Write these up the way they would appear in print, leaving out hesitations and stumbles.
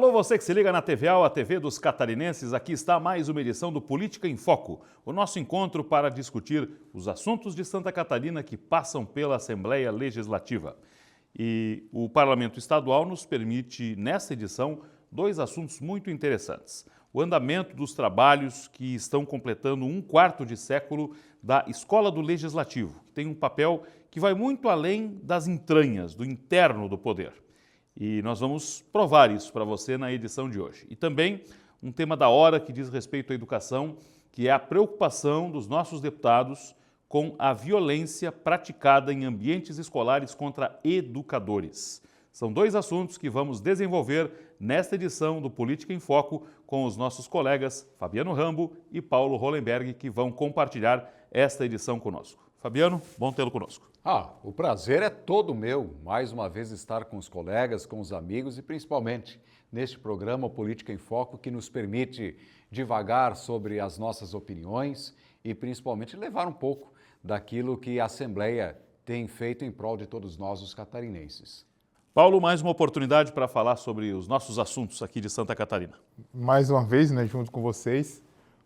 Alô, você que se liga na TVAL, a TV dos catarinenses, aqui está mais uma edição do Política em Foco, o nosso encontro para discutir os assuntos de Santa Catarina que passam pela Assembleia Legislativa. E o Parlamento Estadual nos permite, nesta edição, dois assuntos muito interessantes. O andamento dos trabalhos que estão completando um quarto de século da Escola do Legislativo, que tem um papel que vai muito além das entranhas, do interno do poder. E nós vamos provar isso para você na edição de hoje. E também um tema da hora que diz respeito à educação, que é a preocupação dos nossos deputados com a violência praticada em ambientes escolares contra educadores. São dois assuntos que vamos desenvolver nesta edição do Política em Foco com os nossos colegas Fabiano Rambo e Paulo Hollenberg, que vão compartilhar esta edição conosco. Fabiano, bom tê-lo conosco. O prazer é todo meu, mais uma vez estar com os colegas, com os amigos e principalmente neste programa Política em Foco, que nos permite divagar sobre as nossas opiniões e principalmente levar um pouco daquilo que a Assembleia tem feito em prol de todos nós, os catarinenses. Paulo, mais uma oportunidade para falar sobre os nossos assuntos aqui de Santa Catarina. Mais uma vez, junto com vocês,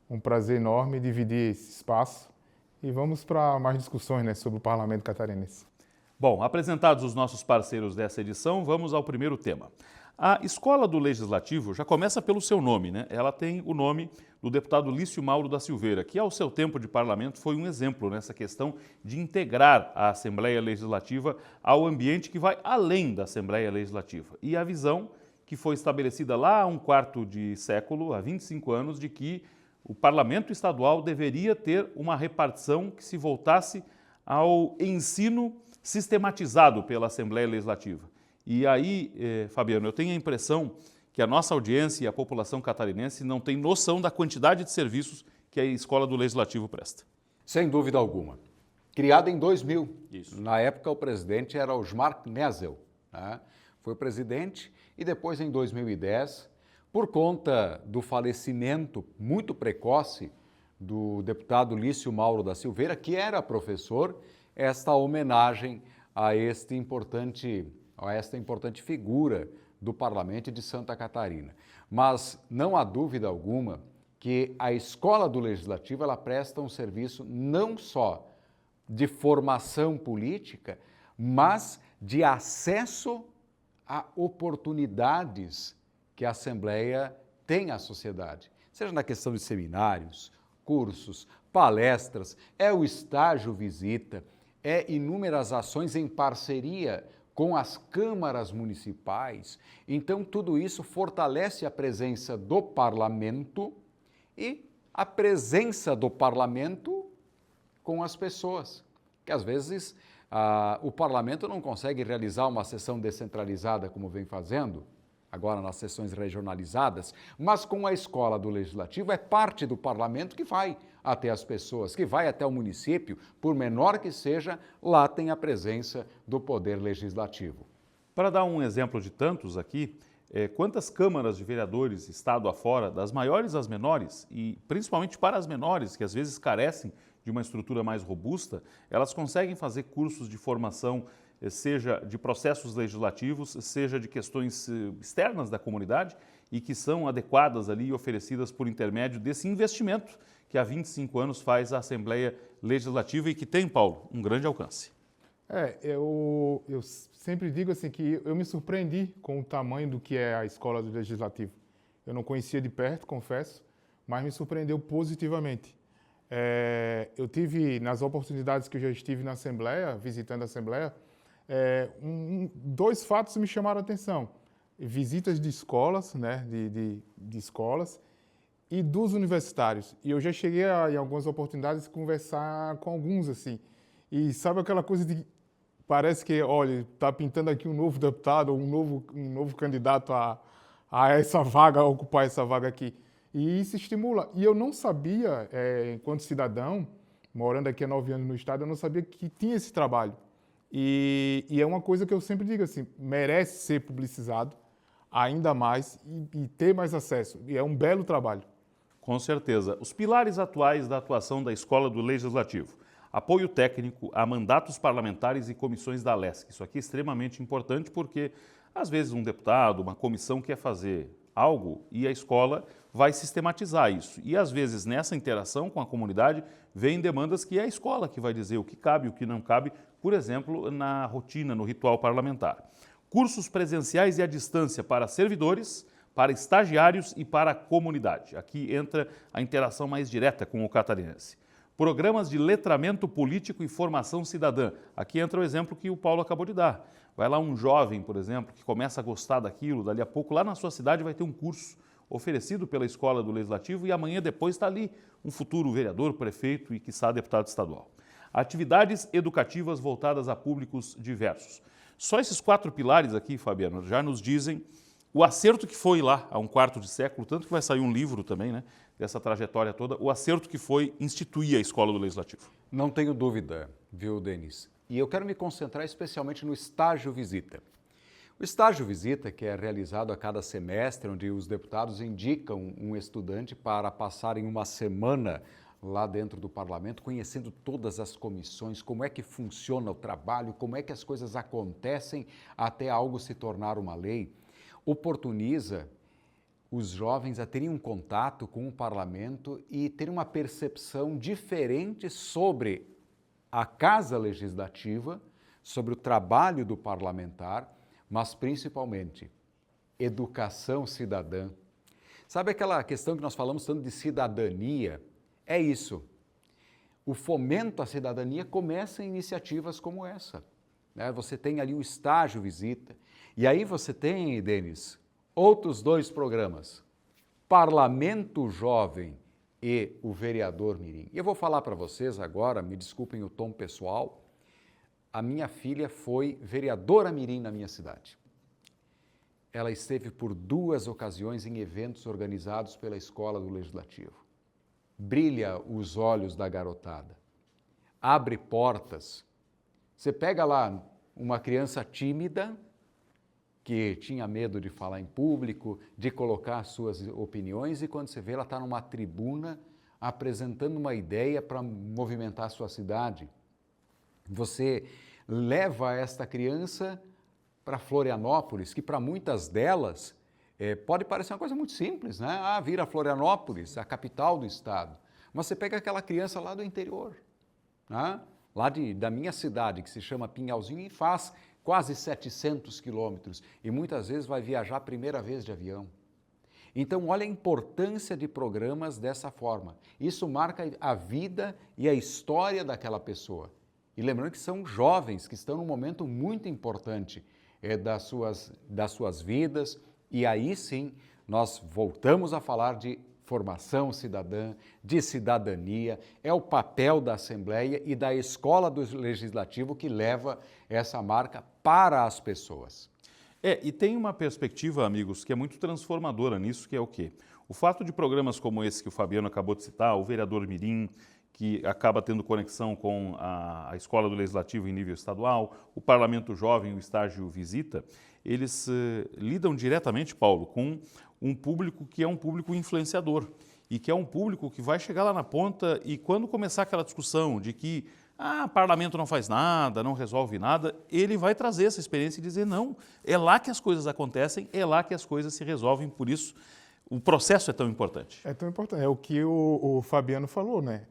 um prazer enorme dividir esse espaço. E vamos para mais discussões sobre o Parlamento Catarinense. Bom, apresentados os nossos parceiros dessa edição, vamos ao primeiro tema. A Escola do Legislativo já começa pelo seu nome, né? Ela tem o nome do deputado Lício Mauro da Silveira, que ao seu tempo de parlamento foi um exemplo nessa questão de integrar a Assembleia Legislativa ao ambiente que vai além da Assembleia Legislativa. E a visão que foi estabelecida lá há um quarto de século, há 25 anos, de que o Parlamento Estadual deveria ter uma repartição que se voltasse ao ensino sistematizado pela Assembleia Legislativa. E aí, Fabiano, eu tenho a impressão que a nossa audiência e a população catarinense não tem noção da quantidade de serviços que a Escola do Legislativo presta. Sem dúvida alguma. Criada em 2000. Isso. Na época, o presidente era o Osmar Knezzel, né? Foi o presidente e depois, em 2010... por conta do falecimento muito precoce do deputado Lício Mauro da Silveira, que era professor, esta homenagem a esta importante figura do Parlamento de Santa Catarina. Mas não há dúvida alguma que a Escola do Legislativo ela presta um serviço não só de formação política, mas de acesso a oportunidades que a Assembleia tem à sociedade, seja na questão de seminários, cursos, palestras, é o estágio visita, é inúmeras ações em parceria com as câmaras municipais. Então, tudo isso fortalece a presença do parlamento e a presença do parlamento com as pessoas, que às vezes o parlamento não consegue realizar uma sessão descentralizada como vem fazendo, agora nas sessões regionalizadas, mas com a Escola do Legislativo é parte do parlamento que vai até as pessoas, que vai até o município, por menor que seja, lá tem a presença do Poder Legislativo. Para dar um exemplo de tantos aqui, quantas câmaras de vereadores, estado afora, das maiores às menores, e principalmente para as menores, que às vezes carecem de uma estrutura mais robusta, elas conseguem fazer cursos de formação seja de processos legislativos, seja de questões externas da comunidade e que são adequadas ali e oferecidas por intermédio desse investimento que há 25 anos faz a Assembleia Legislativa e que tem, Paulo, um grande alcance. Eu sempre digo assim que eu me surpreendi com o tamanho do que é a Escola do Legislativo. Eu não conhecia de perto, confesso, mas me surpreendeu positivamente. Eu tive, nas oportunidades que eu já estive na Assembleia, visitando a Assembleia, dois fatos me chamaram a atenção. Visitas de escolas, né, de escolas e dos universitários. E eu já cheguei em algumas oportunidades conversar com alguns, assim. E sabe aquela coisa de... Parece que, olha, está pintando aqui um novo deputado, um novo candidato a essa vaga, a ocupar essa vaga aqui. E isso estimula. E eu não sabia, enquanto cidadão, morando aqui há 9 anos no estado, eu não sabia que tinha esse trabalho. E é uma coisa que eu sempre digo assim, merece ser publicizado ainda mais e ter mais acesso. E é um belo trabalho. Com certeza. Os pilares atuais da atuação da Escola do Legislativo. Apoio técnico a mandatos parlamentares e comissões da LESC. Isso aqui é extremamente importante porque, às vezes, um deputado, uma comissão quer fazer algo e a escola vai sistematizar isso. E às vezes nessa interação com a comunidade vem demandas que é a escola que vai dizer o que cabe, o que não cabe, por exemplo, na rotina, no ritual parlamentar. Cursos presenciais e à distância para servidores, para estagiários e para a comunidade. Aqui entra a interação mais direta com o catarinense. Programas de letramento político e formação cidadã. Aqui entra o exemplo que o Paulo acabou de dar. Vai lá um jovem, por exemplo, que começa a gostar daquilo, dali a pouco lá na sua cidade vai ter um curso oferecido pela Escola do Legislativo e amanhã depois está ali um futuro vereador, prefeito e, quiçá, deputado estadual. Atividades educativas voltadas a públicos diversos. Só esses 4 pilares aqui, Fabiano, já nos dizem o acerto que foi lá há um quarto de século, tanto que vai sair um livro também, né, dessa trajetória toda, o acerto que foi instituir a Escola do Legislativo. Não tenho dúvida, viu, Denis? E eu quero me concentrar especialmente no estágio visita. O estágio visita, que é realizado a cada semestre, onde os deputados indicam um estudante para passarem uma semana lá dentro do parlamento, conhecendo todas as comissões, como é que funciona o trabalho, como é que as coisas acontecem até algo se tornar uma lei, oportuniza os jovens a terem um contato com o parlamento e terem uma percepção diferente sobre a Casa Legislativa, sobre o trabalho do parlamentar, mas principalmente educação cidadã. Sabe aquela questão que nós falamos tanto de cidadania? É isso. O fomento à cidadania começa em iniciativas como essa, né? Você tem ali o estágio visita, e aí você tem, Denis, outros 2 programas, Parlamento Jovem e o Vereador Mirim. E eu vou falar para vocês agora, me desculpem o tom pessoal, a minha filha foi vereadora mirim na minha cidade. Ela esteve por 2 ocasiões em eventos organizados pela Escola do Legislativo. Brilha os olhos da garotada, abre portas. Você pega lá uma criança tímida, que tinha medo de falar em público, de colocar suas opiniões, e quando você vê, ela está numa tribuna apresentando uma ideia para movimentar a sua cidade. Você leva esta criança para Florianópolis, que para muitas delas pode parecer uma coisa muito simples, né? Vir a Florianópolis, a capital do estado. Mas você pega aquela criança lá do interior, né? Lá da minha cidade, que se chama Pinhalzinho, e faz quase 700 quilômetros, e muitas vezes vai viajar a primeira vez de avião. Então, olha a importância de programas dessa forma. Isso marca a vida e a história daquela pessoa. E lembrando que são jovens que estão num momento muito importante das suas vidas, e aí sim nós voltamos a falar de formação cidadã, de cidadania, é o papel da Assembleia e da Escola do Legislativo que leva essa marca para as pessoas. E tem uma perspectiva, amigos, que é muito transformadora nisso, que é o quê? O fato de programas como esse que o Fabiano acabou de citar, o Vereador Mirim, que acaba tendo conexão com a Escola do Legislativo em nível estadual, o Parlamento Jovem, o Estágio Visita, eles lidam diretamente, Paulo, com um público que é um público influenciador e que é um público que vai chegar lá na ponta e quando começar aquela discussão de que parlamento não faz nada, não resolve nada, ele vai trazer essa experiência e dizer não, é lá que as coisas acontecem, é lá que as coisas se resolvem, por isso o processo é tão importante. É tão importante, é o que o Fabiano falou, né?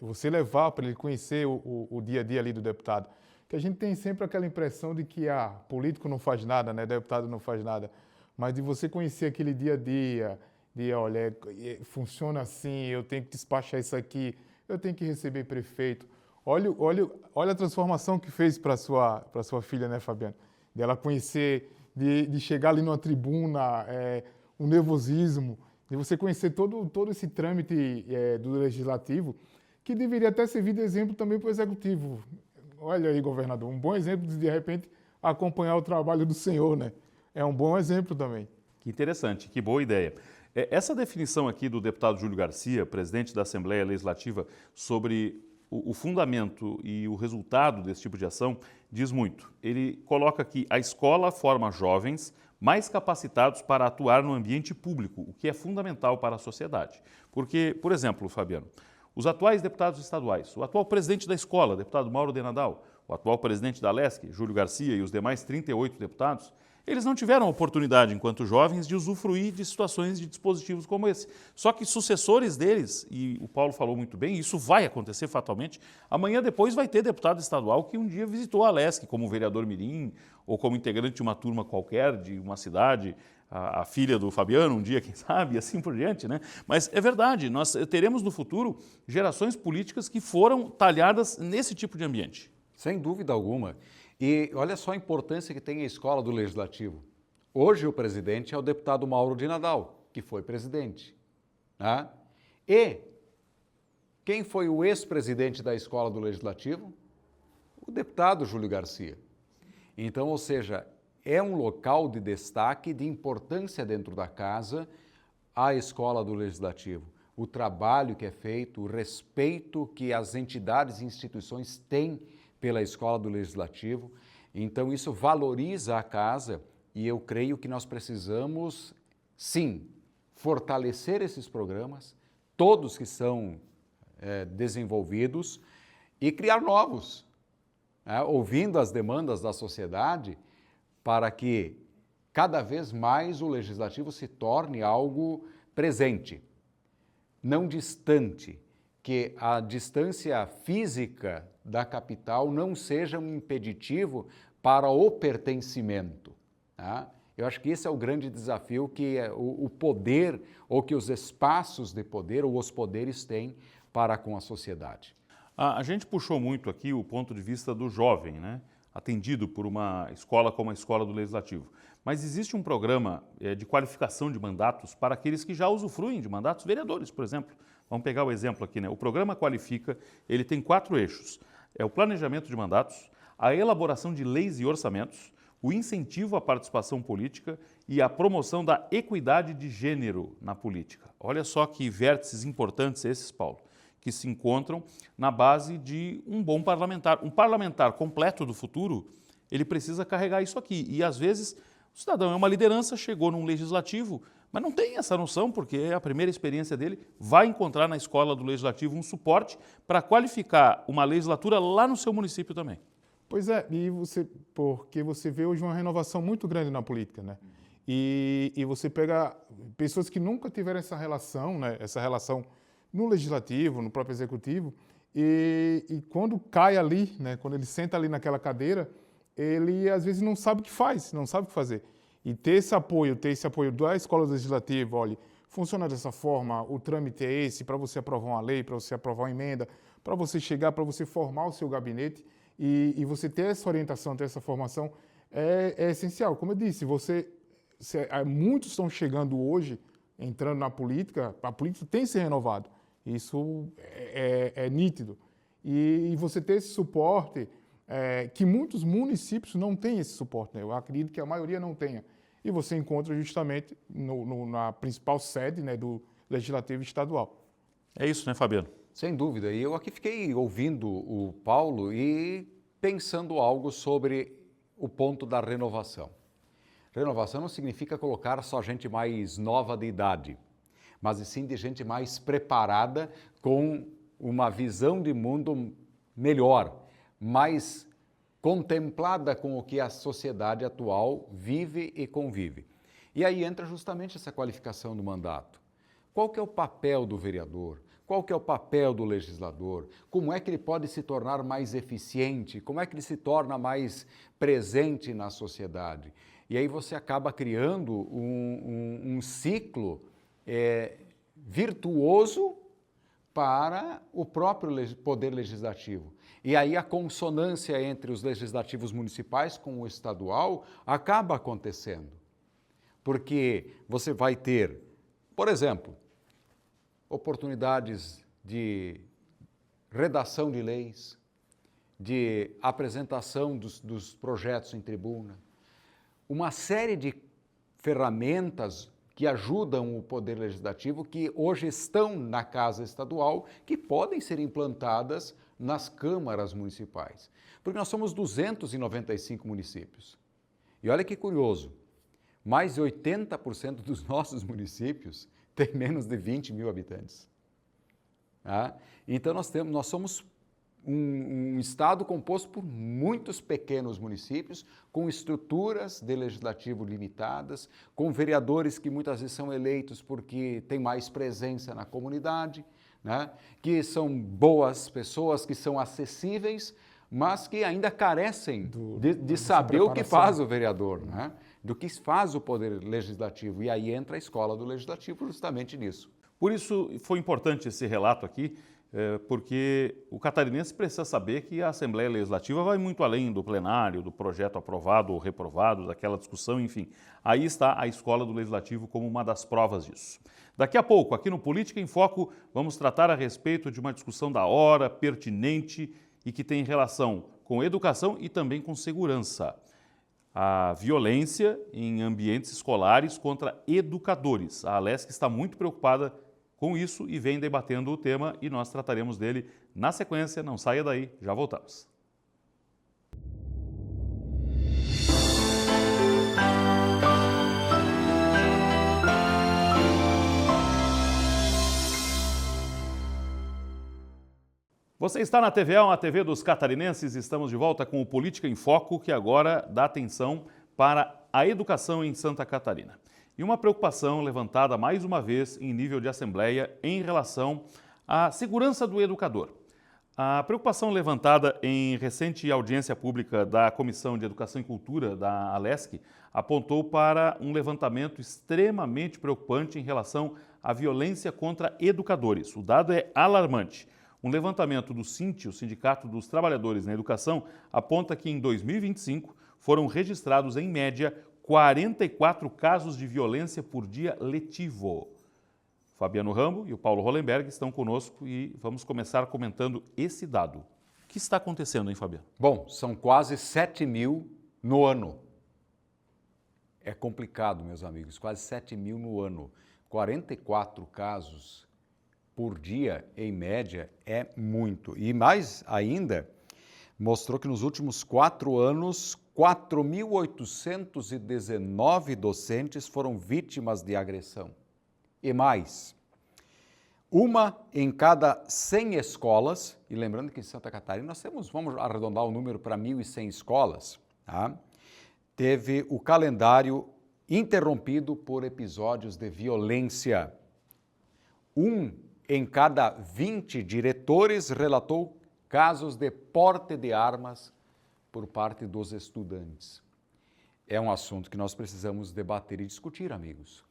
Você levar para ele conhecer o dia a dia ali do deputado, que a gente tem sempre aquela impressão de que político não faz nada, né? Deputado não faz nada, mas de você conhecer aquele dia a dia, de olha, funciona assim, eu tenho que despachar isso aqui, eu tenho que receber prefeito. Olha a transformação que fez para sua filha, né, Fabiano? De ela conhecer, de chegar ali numa tribuna, o nervosismo, de você conhecer todo esse trâmite do Legislativo, que deveria até servir de exemplo também para o Executivo. Olha aí, governador, um bom exemplo de repente, acompanhar o trabalho do senhor, né? É um bom exemplo também. Que interessante, que boa ideia. Essa definição aqui do deputado Júlio Garcia, presidente da Assembleia Legislativa, sobre o fundamento e o resultado desse tipo de ação, diz muito. Ele coloca que a escola forma jovens mais capacitados para atuar no ambiente público, o que é fundamental para a sociedade. Porque, por exemplo, Fabiano, os atuais deputados estaduais, o atual presidente da escola, deputado Mauro de Nadal, o atual presidente da LESC, Júlio Garcia, e os demais 38 deputados, eles não tiveram a oportunidade, enquanto jovens, de usufruir de situações de dispositivos como esse. Só que sucessores deles, e o Paulo falou muito bem, isso vai acontecer fatalmente, amanhã depois vai ter deputado estadual que um dia visitou a Alesc como vereador mirim, ou como integrante de uma turma qualquer de uma cidade, a filha do Fabiano um dia, quem sabe, e assim por diante, né? Mas é verdade, nós teremos no futuro gerações políticas que foram talhadas nesse tipo de ambiente. Sem dúvida alguma. E olha só a importância que tem a escola do Legislativo. Hoje o presidente é o deputado Mauro de Nadal, que foi presidente. Né? E quem foi o ex-presidente da escola do Legislativo? O deputado Júlio Garcia. Então, ou seja, é um local de destaque, de importância dentro da casa, a escola do Legislativo. O trabalho que é feito, o respeito que as entidades e instituições têm pela escola do Legislativo. Então, isso valoriza a casa e eu creio que nós precisamos, sim, fortalecer esses programas, todos que são desenvolvidos, e criar novos, ouvindo as demandas da sociedade, para que cada vez mais o Legislativo se torne algo presente, não distante, que a distância física da capital não seja um impeditivo para o pertencimento. Tá? Eu acho que esse é o grande desafio que o poder, ou que os espaços de poder, ou os poderes têm para com a sociedade. A gente puxou muito aqui o ponto de vista do jovem, né? Atendido por uma escola como a Escola do Legislativo. Mas existe um programa de qualificação de mandatos para aqueles que já usufruem de mandatos, vereadores, por exemplo. Vamos pegar o exemplo aqui, né? O programa Qualifica, ele tem 4 eixos. É o planejamento de mandatos, a elaboração de leis e orçamentos, o incentivo à participação política e a promoção da equidade de gênero na política. Olha só que vértices importantes esses, Paulo, que se encontram na base de um bom parlamentar. Um parlamentar completo do futuro, ele precisa carregar isso aqui. E, às vezes, o cidadão é uma liderança, chegou num legislativo, mas não tem essa noção, porque a primeira experiência dele vai encontrar na escola do Legislativo um suporte para qualificar uma legislatura lá no seu município também. Pois é, porque você vê hoje uma renovação muito grande na política, né? E você pega pessoas que nunca tiveram essa relação, né? Essa relação no Legislativo, no próprio Executivo, e quando cai ali, né? Quando ele senta ali naquela cadeira, ele às vezes não sabe o que faz, não sabe o que fazer. E ter esse apoio da Escola Legislativa, olha, funciona dessa forma, o trâmite é esse, para você aprovar uma lei, para você aprovar uma emenda, para você chegar, para você formar o seu gabinete, e você ter essa orientação, ter essa formação, é essencial. Como eu disse, muitos estão chegando hoje, entrando na política, a política tem se renovado, isso é nítido. E você ter esse suporte, que muitos municípios não têm esse suporte, né? Eu acredito que a maioria não tenha. E você encontra justamente na principal sede, né, do Legislativo Estadual. É isso, né, Fabiano? Sem dúvida. E eu aqui fiquei ouvindo o Paulo e pensando algo sobre o ponto da renovação. Renovação não significa colocar só gente mais nova de idade, mas sim de gente mais preparada, com uma visão de mundo melhor, mais contemplada com o que a sociedade atual vive e convive. E aí entra justamente essa qualificação do mandato. Qual que é o papel do vereador? Qual que é o papel do legislador? Como é que ele pode se tornar mais eficiente? Como é que ele se torna mais presente na sociedade? E aí você acaba criando um ciclo virtuoso para o próprio poder legislativo. E aí a consonância entre os legislativos municipais com o estadual acaba acontecendo. Porque você vai ter, por exemplo, oportunidades de redação de leis, de apresentação dos projetos em tribuna, uma série de ferramentas que ajudam o Poder Legislativo, que hoje estão na Casa Estadual, que podem ser implantadas nas câmaras municipais. Porque nós somos 295 municípios. E olha que curioso, mais de 80% dos nossos municípios têm menos de 20 mil habitantes. Então nós somos um estado composto por muitos pequenos municípios, com estruturas de legislativo limitadas, com vereadores que muitas vezes são eleitos porque têm mais presença na comunidade, né? Que são boas pessoas, que são acessíveis, mas que ainda carecem de saber o que faz o vereador, né? Do que faz o poder legislativo. E aí entra a escola do legislativo justamente nisso. Por isso foi importante esse relato aqui, porque o catarinense precisa saber que a Assembleia Legislativa vai muito além do plenário, do projeto aprovado ou reprovado, daquela discussão, enfim. Aí está a escola do Legislativo como uma das provas disso. Daqui a pouco, aqui no Política em Foco, vamos tratar a respeito de uma discussão da hora, pertinente e que tem relação com educação e também com segurança. A violência em ambientes escolares contra educadores. A Alesc está muito preocupada com isso e vem debatendo o tema e nós trataremos dele na sequência. Não saia daí, já voltamos. Você está na TVE, a TV dos catarinenses. Estamos de volta com o Política em Foco, que agora dá atenção para a educação em Santa Catarina. E uma preocupação levantada mais uma vez em nível de Assembleia em relação à segurança do educador. A preocupação levantada em recente audiência pública da Comissão de Educação e Cultura da Alesc apontou para um levantamento extremamente preocupante em relação à violência contra educadores. O dado é alarmante. Um levantamento do SINT, o Sindicato dos Trabalhadores na Educação, aponta que em 2025 foram registrados, em média, 44 casos de violência por dia letivo. Fabiano Rambo e o Paulo Hollenberg estão conosco e vamos começar comentando esse dado. O que está acontecendo, hein, Fabiano? Bom, são quase 7 mil no ano. É complicado, meus amigos, quase 7 mil no ano. 44 casos por dia, em média, é muito. E mais ainda, mostrou que nos últimos 4 anos, 4.819 docentes foram vítimas de agressão. E mais, uma em cada 100 escolas, e lembrando que em Santa Catarina nós temos, vamos arredondar o número para 1.100 escolas, tá? Teve o calendário interrompido por episódios de violência. Um em cada 20 diretores relatou casos de porte de armas por parte dos estudantes. É um assunto que nós precisamos debater e discutir, amigos.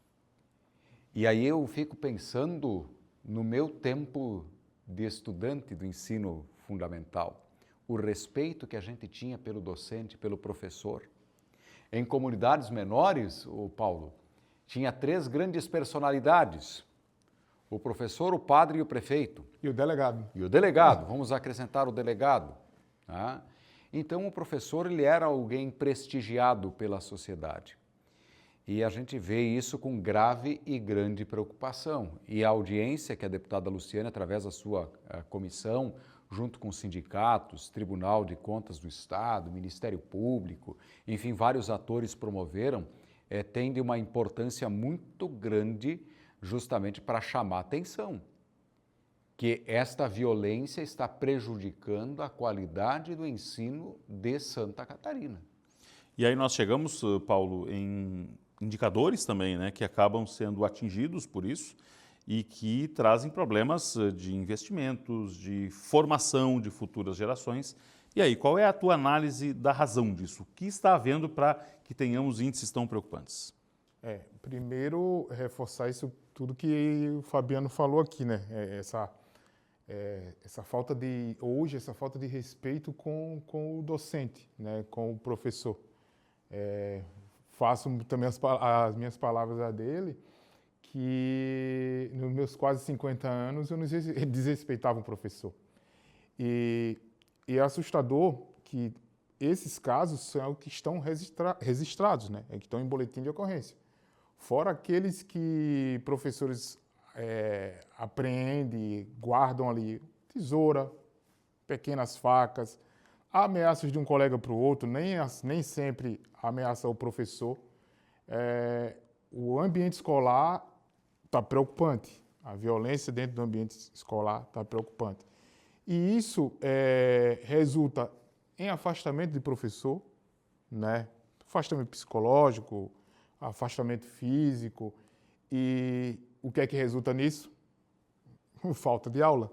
E aí eu fico pensando no meu tempo de estudante do ensino fundamental, o respeito que a gente tinha pelo docente, pelo professor. Em comunidades menores, o Paulo, tinha 3 grandes personalidades: o professor, o padre e o prefeito. E o delegado. E o delegado, vamos acrescentar o delegado. Tá? Então, o professor ele era alguém prestigiado pela sociedade. E a gente vê isso com grave e grande preocupação. E a audiência que a deputada Luciane, através da sua comissão, junto com sindicatos, Tribunal de Contas do Estado, Ministério Público, enfim, vários atores promoveram, tem de uma importância muito grande justamente para chamar a atenção que esta violência está prejudicando a qualidade do ensino de Santa Catarina. E aí nós chegamos, Paulo, em indicadores também, né, que acabam sendo atingidos por isso e que trazem problemas de investimentos, de formação de futuras gerações. E aí, qual é a tua análise da razão disso? O que está havendo para que tenhamos índices tão preocupantes? Primeiro, reforçar isso tudo que o Fabiano falou aqui, né? Essa falta de, hoje, essa falta de respeito com o docente, né? Com o professor. Faço também as minhas palavras a dele, que nos meus quase 50 anos eu não desrespeitava o professor. E é assustador que esses casos são que estão registrados, né? Que estão em boletim de ocorrência. Fora aqueles que professores apreendem, guardam ali tesoura, pequenas facas, ameaças de um colega para o outro, nem sempre ameaça o professor. O ambiente escolar está preocupante. A violência dentro do ambiente escolar está preocupante. E isso resulta em afastamento de professor, né? Afastamento psicológico, afastamento físico. E o que é que resulta nisso? Falta de aula.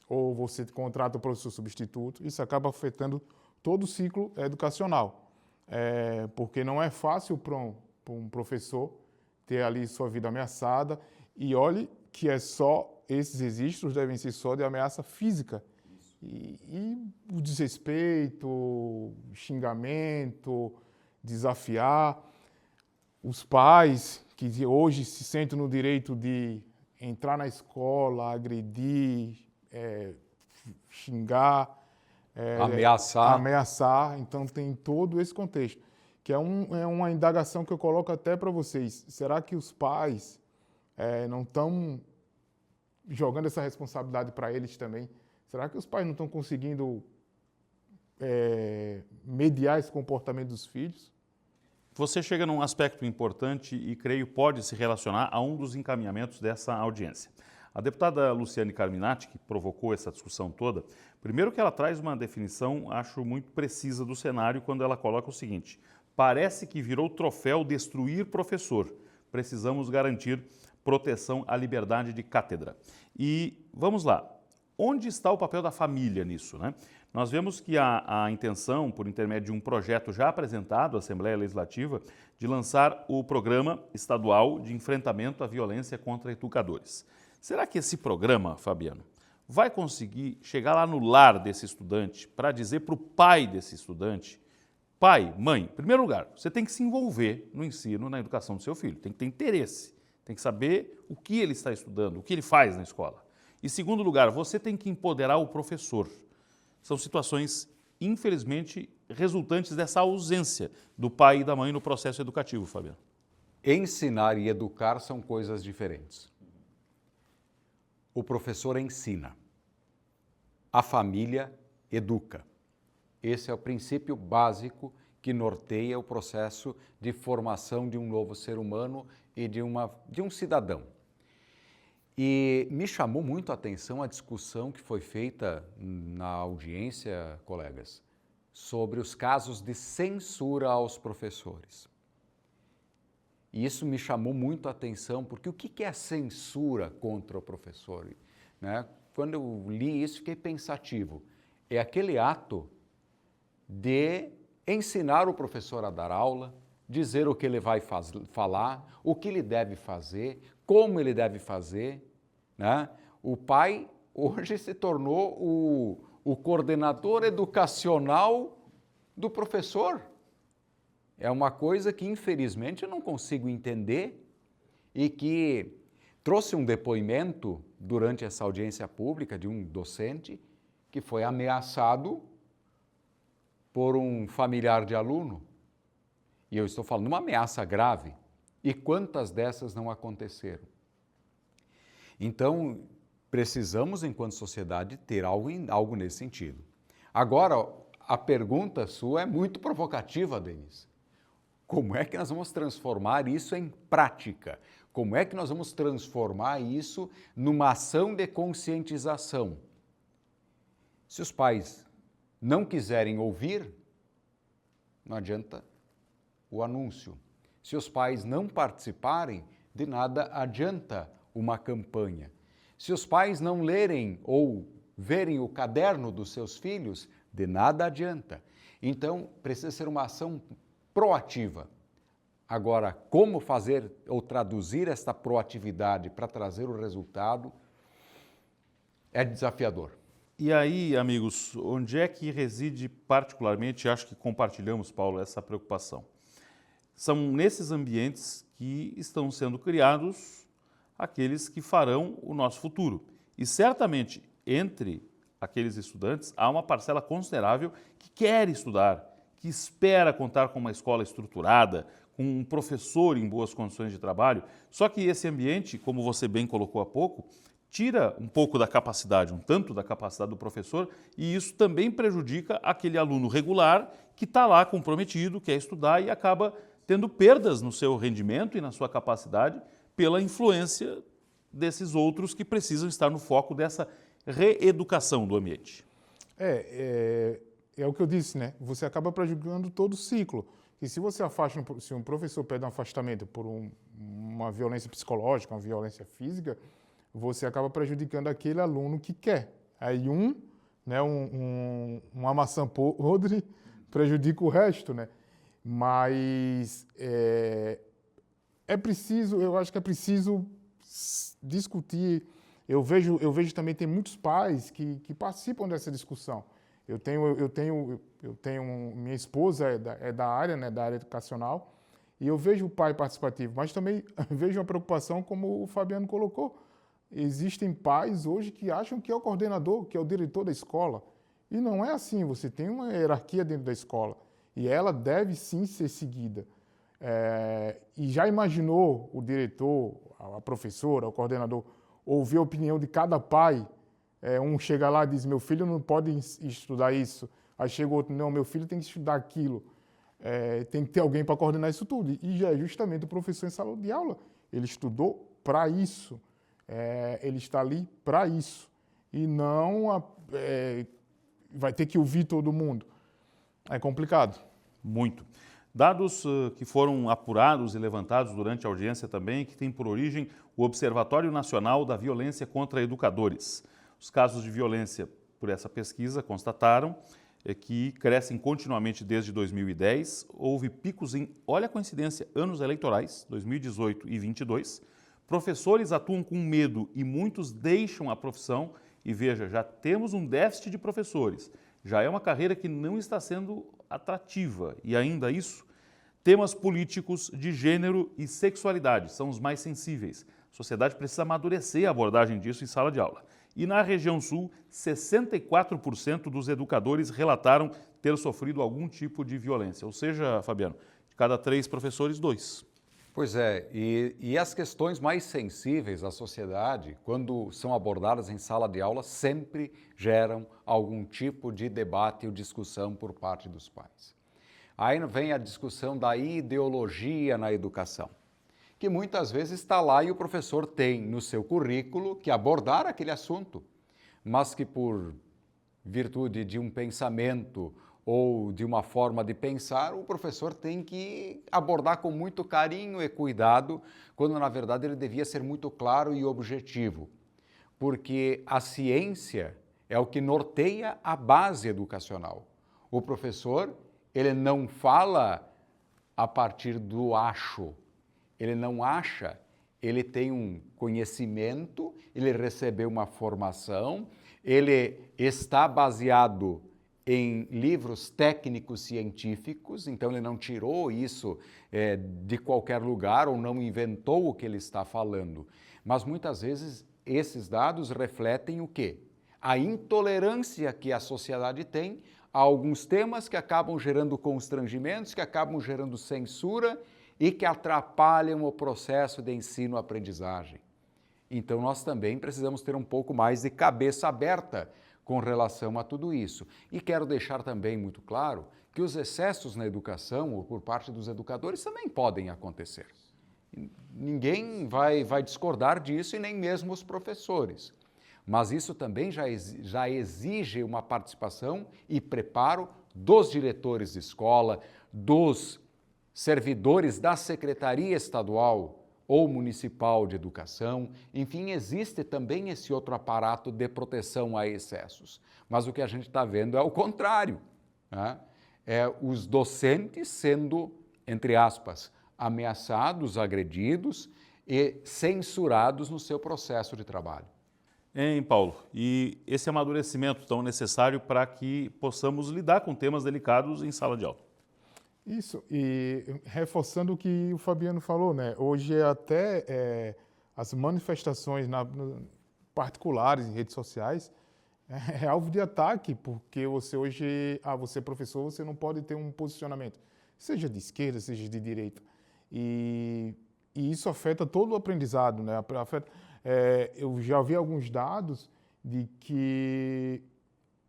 Ou você contrata o professor substituto, isso acaba afetando todo o ciclo educacional. Porque não é fácil para um professor ter ali sua vida ameaçada. E olhe que esses registros devem ser só de ameaça física. E o desrespeito, xingamento, desafiar. Os pais que hoje se sentem no direito de entrar na escola, agredir, xingar, ameaçar. Então tem todo esse contexto, que é uma indagação que eu coloco até para vocês. Será que os pais não estão jogando essa responsabilidade para eles também? Será que os pais não estão conseguindo mediar esse comportamento dos filhos? Você chega num aspecto importante e creio pode se relacionar a um dos encaminhamentos dessa audiência. A deputada Luciane Carminati, que provocou essa discussão toda, primeiro que ela traz uma definição, acho, muito precisa do cenário quando ela coloca o seguinte: parece que virou troféu destruir professor. Precisamos garantir proteção à liberdade de cátedra. E vamos lá, onde está o papel da família nisso, né? Nós vemos que a intenção, por intermédio de um projeto já apresentado à Assembleia Legislativa, de lançar o Programa Estadual de Enfrentamento à Violência contra Educadores. Será que esse programa, Fabiano, vai conseguir chegar lá no lar desse estudante para dizer para o pai desse estudante: pai, mãe, em primeiro lugar, você tem que se envolver no ensino, na educação do seu filho, tem que ter interesse, tem que saber o que ele está estudando, o que ele faz na escola. Em segundo lugar, você tem que empoderar o professor. São situações, infelizmente, resultantes dessa ausência do pai e da mãe no processo educativo, Fabiano. Ensinar e educar são coisas diferentes. O professor ensina, a família educa. Esse é o princípio básico que norteia o processo de formação de um novo ser humano e de um cidadão. E me chamou muito a atenção a discussão que foi feita na audiência, colegas, sobre os casos de censura aos professores. E isso me chamou muito a atenção, porque o que é a censura contra o professor? Né? Quando eu li isso, fiquei pensativo. É aquele ato de ensinar o professor a dar aula, dizer o que ele vai falar, o que ele deve fazer, como ele deve fazer. Né? O pai hoje se tornou o coordenador educacional do professor. É uma coisa que, infelizmente, eu não consigo entender e que trouxe um depoimento durante essa audiência pública de um docente que foi ameaçado por um familiar de aluno. E eu estou falando de uma ameaça grave. E quantas dessas não aconteceram? Então, precisamos, enquanto sociedade, ter algo nesse sentido. Agora, a pergunta sua é muito provocativa, Denis. Como é que nós vamos transformar isso em prática? Como é que nós vamos transformar isso numa ação de conscientização? Se os pais não quiserem ouvir, não adianta o anúncio. Se os pais não participarem, de nada adianta uma campanha. Se os pais não lerem ou verem o caderno dos seus filhos, de nada adianta. Então, precisa ser uma ação proativa. Agora, como fazer ou traduzir esta proatividade para trazer o resultado é desafiador. E aí, amigos, onde é que reside particularmente, acho que compartilhamos, Paulo, essa preocupação? São nesses ambientes que estão sendo criados aqueles que farão o nosso futuro. E certamente, entre aqueles estudantes, há uma parcela considerável que quer estudar, que espera contar com uma escola estruturada, com um professor em boas condições de trabalho. Só que esse ambiente, como você bem colocou há pouco, tira um pouco da capacidade, um tanto da capacidade do professor, e isso também prejudica aquele aluno regular que está lá comprometido, quer estudar e acaba tendo perdas no seu rendimento e na sua capacidade pela influência desses outros que precisam estar no foco dessa reeducação do ambiente. É o que eu disse, né? Você acaba prejudicando todo o ciclo. E se você afasta, se um professor pede um afastamento por uma violência psicológica, uma violência física, você acaba prejudicando aquele aluno que quer. Aí uma maçã podre prejudica o resto, né? Mas eu acho que é preciso discutir. Eu vejo também, tem muitos pais que participam dessa discussão. Minha esposa é da área, né, da área educacional, e eu vejo o pai participativo, mas também vejo uma preocupação, como o Fabiano colocou. Existem pais hoje que acham que é o coordenador, que é o diretor da escola. E não é assim, você tem uma hierarquia dentro da escola, e ela deve sim ser seguida. E já imaginou o diretor, a professora, o coordenador, ouvir a opinião de cada pai? Um chega lá e diz, meu filho não pode estudar isso. Aí chega o outro, não, meu filho tem que estudar aquilo. Tem que ter alguém para coordenar isso tudo. E já é justamente o professor em sala de aula. Ele estudou para isso. Ele está ali para isso. E não vai ter que ouvir todo mundo. É complicado. Muito. Dados que foram apurados e levantados durante a audiência também, que tem por origem o Observatório Nacional da Violência contra Educadores. Os casos de violência, por essa pesquisa, constataram que crescem continuamente desde 2010. Houve picos em, olha a coincidência, anos eleitorais, 2018 e 2022. Professores atuam com medo e muitos deixam a profissão. E veja, já temos um déficit de professores. Já é uma carreira que não está sendo atrativa. E ainda isso, temas políticos de gênero e sexualidade são os mais sensíveis. A sociedade precisa amadurecer a abordagem disso em sala de aula. E na região sul, 64% dos educadores relataram ter sofrido algum tipo de violência. Ou seja, Fabiano, de cada 3 professores, 2. Pois é, e as questões mais sensíveis à sociedade, quando são abordadas em sala de aula, sempre geram algum tipo de debate ou discussão por parte dos pais. Aí vem a discussão da ideologia na educação, que muitas vezes está lá e o professor tem no seu currículo que abordar aquele assunto, mas que por virtude de um pensamento ou de uma forma de pensar, o professor tem que abordar com muito carinho e cuidado, quando na verdade ele devia ser muito claro e objetivo, porque a ciência é o que norteia a base educacional. O professor, ele não fala a partir do acho, ele não acha, ele tem um conhecimento, ele recebeu uma formação, ele está baseado em livros técnicos científicos, então ele não tirou isso de qualquer lugar ou não inventou o que ele está falando. Mas muitas vezes esses dados refletem o quê? A intolerância que a sociedade tem a alguns temas que acabam gerando constrangimentos, que acabam gerando censura e que atrapalham o processo de ensino-aprendizagem. Então nós também precisamos ter um pouco mais de cabeça aberta com relação a tudo isso. E quero deixar também muito claro que os excessos na educação, ou por parte dos educadores, também podem acontecer. Ninguém vai discordar disso e nem mesmo os professores. Mas isso também já exige uma participação e preparo dos diretores de escola, dos servidores da Secretaria Estadual ou Municipal de Educação, enfim, existe também esse outro aparato de proteção a excessos. Mas o que a gente está vendo é o contrário, né? Os docentes sendo, entre aspas, ameaçados, agredidos e censurados no seu processo de trabalho. Hein, Paulo? E esse amadurecimento tão necessário para que possamos lidar com temas delicados em sala de aula. Isso, e reforçando o que o Fabiano falou, né? Hoje até as manifestações particulares em redes sociais é alvo de ataque, porque você hoje, você é professor, você não pode ter um posicionamento, seja de esquerda, seja de direita. E isso afeta todo o aprendizado, né? Eu já vi alguns dados de que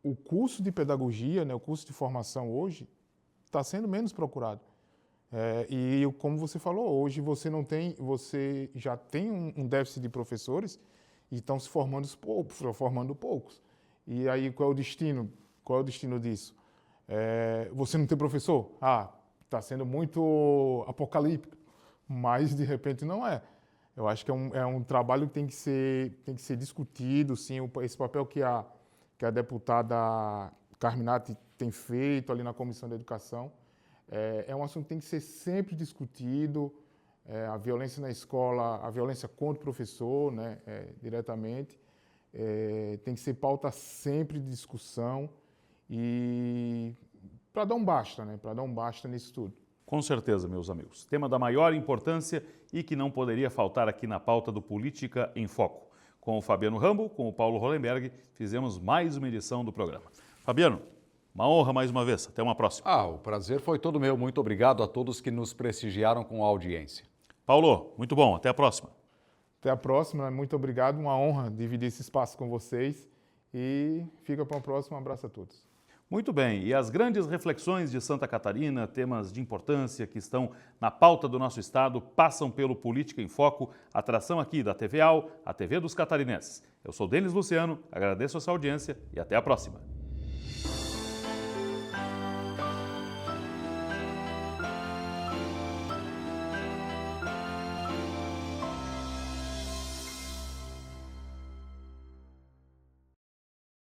o curso de pedagogia, né, o curso de formação hoje, está sendo menos procurado. E como você falou, hoje você já tem um déficit de professores e estão se formando poucos. E aí qual é o destino? Qual é o destino disso? Você não tem professor? Está sendo muito apocalíptico, mas de repente não é. Eu acho que é um trabalho que tem que ser discutido, sim, esse papel que a deputada Carminati tem feito ali na Comissão da Educação. É um assunto que tem que ser sempre discutido, a violência na escola, a violência contra o professor, né, diretamente, tem que ser pauta sempre de discussão e para dar um basta, né, para dar um basta nisso tudo. Com certeza, meus amigos. Tema da maior importância e que não poderia faltar aqui na pauta do Política em Foco. Com o Fabiano Rambo, com o Paulo Hollenberg, fizemos mais uma edição do programa. Fabiano, uma honra mais uma vez. Até uma próxima. O prazer foi todo meu. Muito obrigado a todos que nos prestigiaram com a audiência. Paulo, muito bom. Até a próxima. Até a próxima. Muito obrigado. Uma honra dividir esse espaço com vocês. E fica para uma próxima. Um abraço a todos. Muito bem. E as grandes reflexões de Santa Catarina, temas de importância que estão na pauta do nosso estado, passam pelo Política em Foco, atração aqui da TV AL, a TV dos catarinenses. Eu sou Denis Luciano, agradeço a sua audiência e até a próxima.